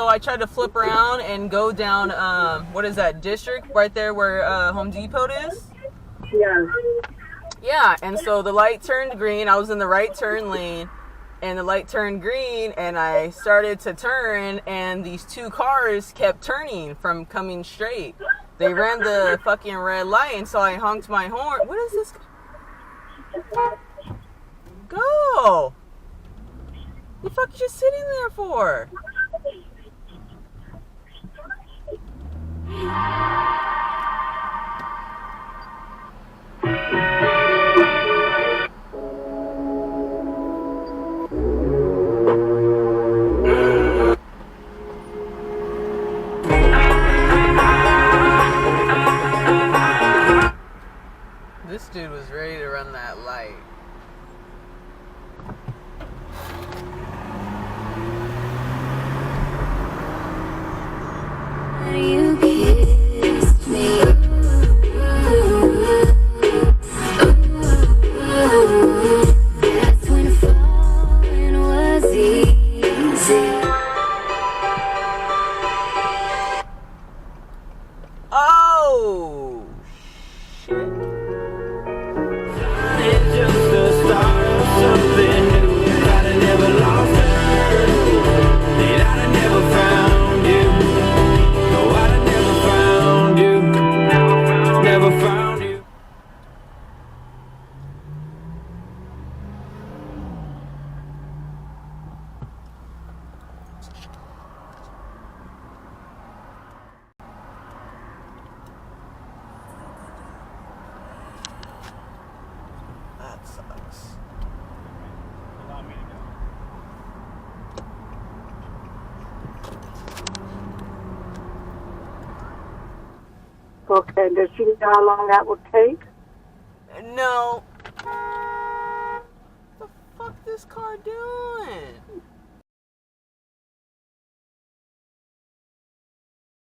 so I tried to flip around and go down, what is that, District, right there where Home Depot is? Yeah. Yeah, and so the light turned green. I was in the right turn lane, and the light turned green, and I started to turn, and these two cars kept turning from coming straight. They ran the fucking red light, and so I honked my horn. What is this? Go! You fuck just sitting there for? This dude was ready to run that light. You kissed me. That's when falling was easy. Oh, shit. It's just the start of something new. I'd have never lost her, and I'd have never found you. No, I'd have never found you. Never found you. That sucks. Allow me to go. Okay, does she know how long that would take? No. What the fuck this car doing?